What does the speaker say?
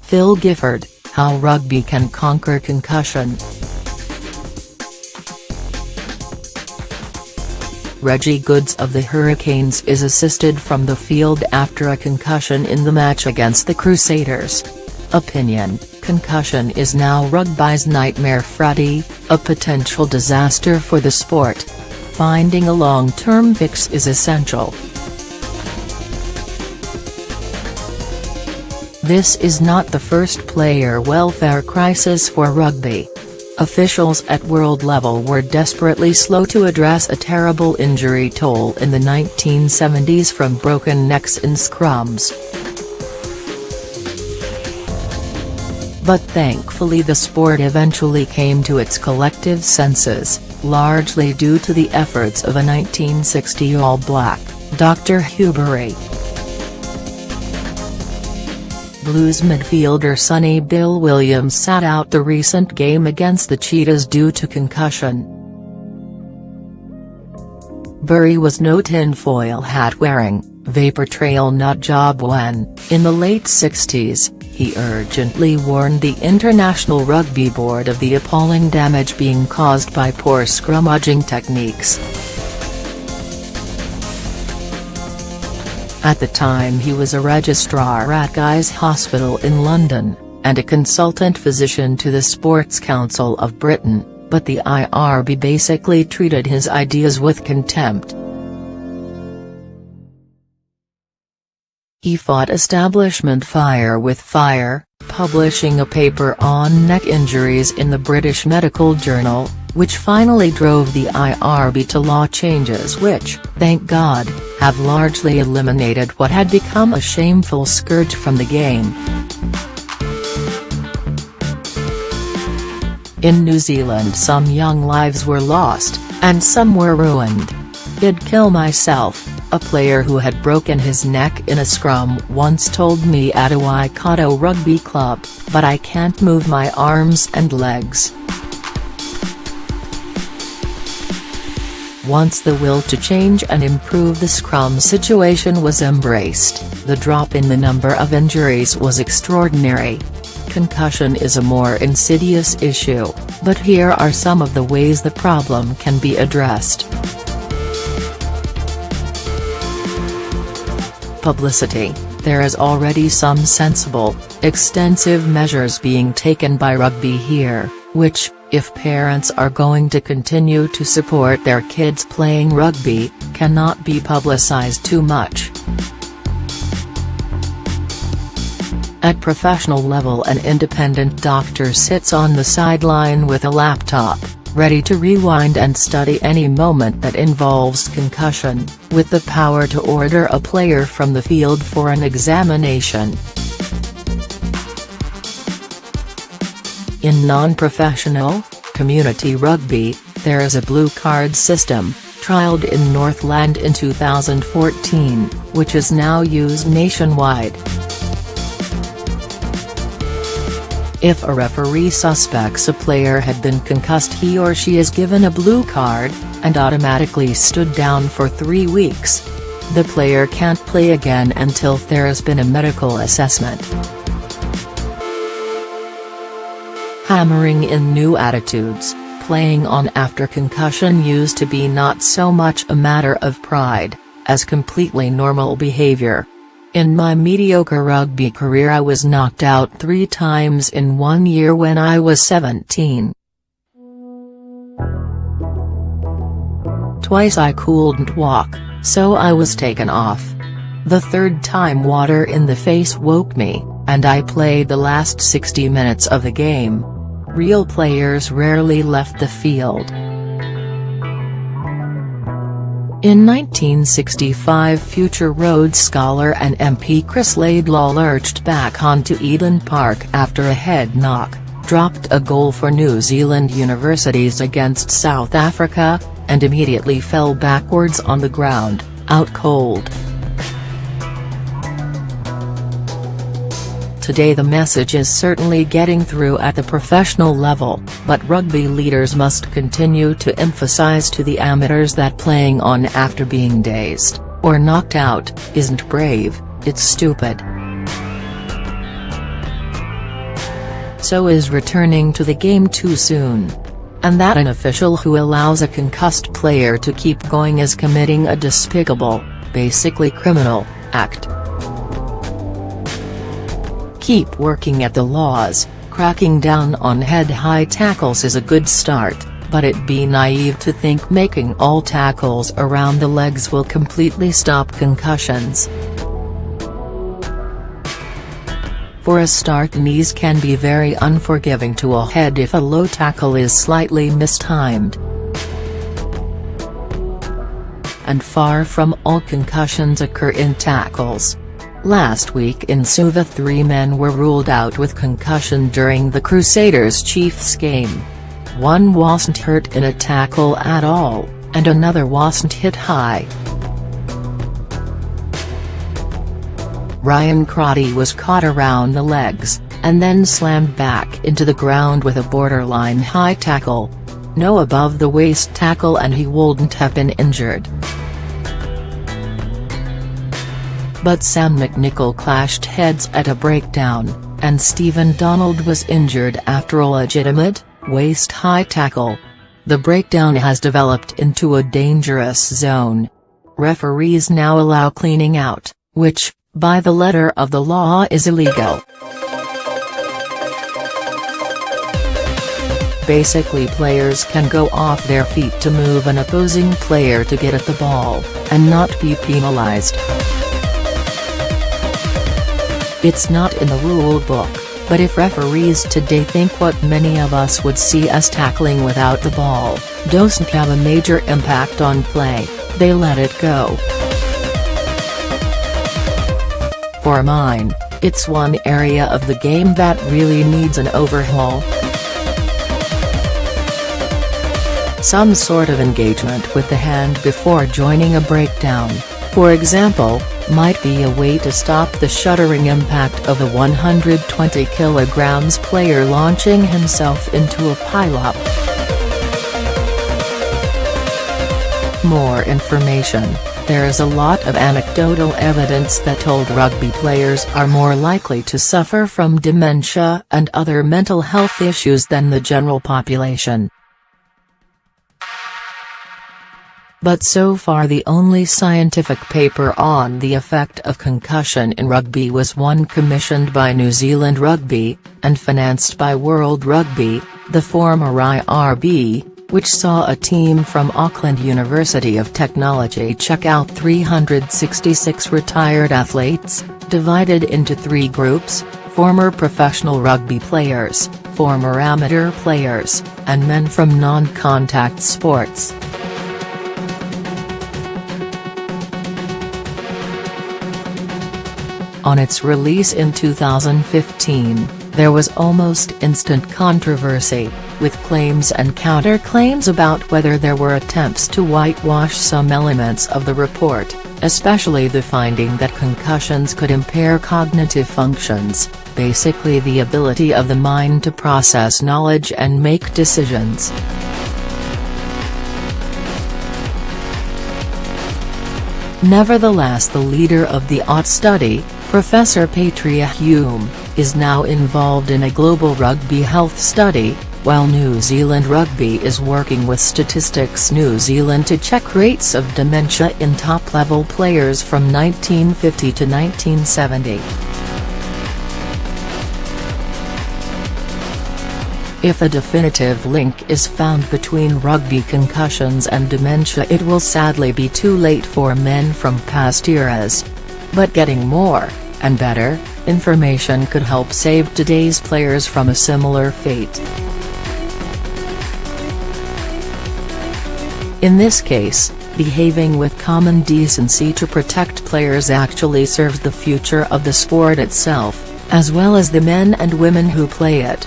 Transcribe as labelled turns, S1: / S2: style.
S1: Phil Gifford, How Rugby Can Conquer Concussion. Reggie Goods of the Hurricanes is assisted from the field after a concussion in the match against the Crusaders. Opinion: concussion is now rugby's nightmare. Freddie, a potential disaster for the sport. Finding a long-term fix is essential. This is not the first player welfare crisis for rugby. Officials at world level were desperately slow to address a terrible injury toll in the 1970s from broken necks in scrums. But thankfully the sport eventually came to its collective senses, largely due to the efforts of a 1960 All Black, Dr. Hubery. Blues midfielder Sonny Bill Williams sat out the recent game against the Cheetahs due to concussion. Bury was no tinfoil hat-wearing, vapor-trail nut job when, in the late 60s, he urgently warned the International Rugby Board of the appalling damage being caused by poor scrummaging techniques. At the time he was a registrar at Guy's Hospital in London, and a consultant physician to the Sports Council of Britain, but the IRB basically treated his ideas with contempt. He fought establishment fire with fire, publishing a paper on neck injuries in the British Medical Journal, which finally drove the IRB to law changes which, thank God, have largely eliminated what had become a shameful scourge from the game. In New Zealand some young lives were lost, and some were ruined. "I'd kill myself," a player who had broken his neck in a scrum once told me at a Waikato rugby club, "but I can't move my arms and legs." Once the will to change and improve the scrum situation was embraced, the drop in the number of injuries was extraordinary. Concussion is a more insidious issue, but here are some of the ways the problem can be addressed. Publicity: there is already some sensible, extensive measures being taken by rugby here, which, if parents are going to continue to support their kids playing rugby, cannot be publicized too much. At professional level an independent doctor sits on the sideline with a laptop, ready to rewind and study any moment that involves concussion, with the power to order a player from the field for an examination. In non-professional, community rugby, there is a blue card system, trialled in Northland in 2014, which is now used nationwide. If a referee suspects a player had been concussed, he or she is given a blue card, and automatically stood down for 3 weeks. The player can't play again until there has been a medical assessment. Hammering in new attitudes, playing on after concussion used to be not so much a matter of pride, as completely normal behavior. In my mediocre rugby career I was knocked out 3 times in 1 year when I was 17. Twice I couldn't walk, so I was taken off. The 3rd time water in the face woke me, and I played the last 60 minutes of the game. Real players rarely left the field. In 1965 future Rhodes Scholar and MP Chris Laidlaw lurched back onto Eden Park after a head knock, dropped a goal for New Zealand Universities against South Africa, and immediately fell backwards on the ground, out cold. Today the message is certainly getting through at the professional level, but rugby leaders must continue to emphasize to the amateurs that playing on after being dazed, or knocked out, isn't brave, it's stupid. so is returning to the game too soon. And that an official who allows a concussed player to keep going is committing a despicable, basically criminal, act. Keep working at the laws. Cracking down on head-high tackles is a good start, but it'd be naive to think making all tackles around the legs will completely stop concussions. For a start, knees can be very unforgiving to a head if a low tackle is slightly mistimed. And far from all concussions occur in tackles. Last week in Suva 3 men were ruled out with concussion during the Crusaders-Chiefs game. One wasn't hurt in a tackle at all, and another wasn't hit high. Ryan Crotty was caught around the legs, and then slammed back into the ground with a borderline high tackle. No above-the-waist tackle, and he wouldn't have been injured. But Sam McNichol clashed heads at a breakdown, and Stephen Donald was injured after a legitimate, waist-high tackle. The breakdown has developed into a dangerous zone. Referees now allow cleaning out, which, by the letter of the law, is illegal. Basically, players can go off their feet to move an opposing player to get at the ball, and not be penalized. It's not in the rule book, but if referees today think what many of us would see as tackling without the ball doesn't have a major impact on play, they let it go. For mine, it's one area of the game that really needs an overhaul. Some sort of engagement with the hand before joining a breakdown, for example, might be a way to stop the shuddering impact of a 120 kg player launching himself into a pile-up. More information. There is a lot of anecdotal evidence that old rugby players are more likely to suffer from dementia and other mental health issues than the general population. But so far the only scientific paper on the effect of concussion in rugby was one commissioned by New Zealand Rugby, and financed by World Rugby, the former IRB, which saw a team from Auckland University of Technology check out 366 retired athletes, divided into 3 groups: former professional rugby players, former amateur players, and men from non-contact sports. On its release in 2015, there was almost instant controversy, with claims and counter-claims about whether there were attempts to whitewash some elements of the report, especially the finding that concussions could impair cognitive functions, basically the ability of the mind to process knowledge and make decisions. Nevertheless, the leader of the OT study, Professor Patria Hume, is now involved in a global rugby health study, while New Zealand Rugby is working with Statistics New Zealand to check rates of dementia in top-level players from 1950 to 1970. If a definitive link is found between rugby concussions and dementia, it will sadly be too late for men from past eras. But getting more, and better, information could help save today's players from a similar fate. In this case, behaving with common decency to protect players actually serves the future of the sport itself, as well as the men and women who play it.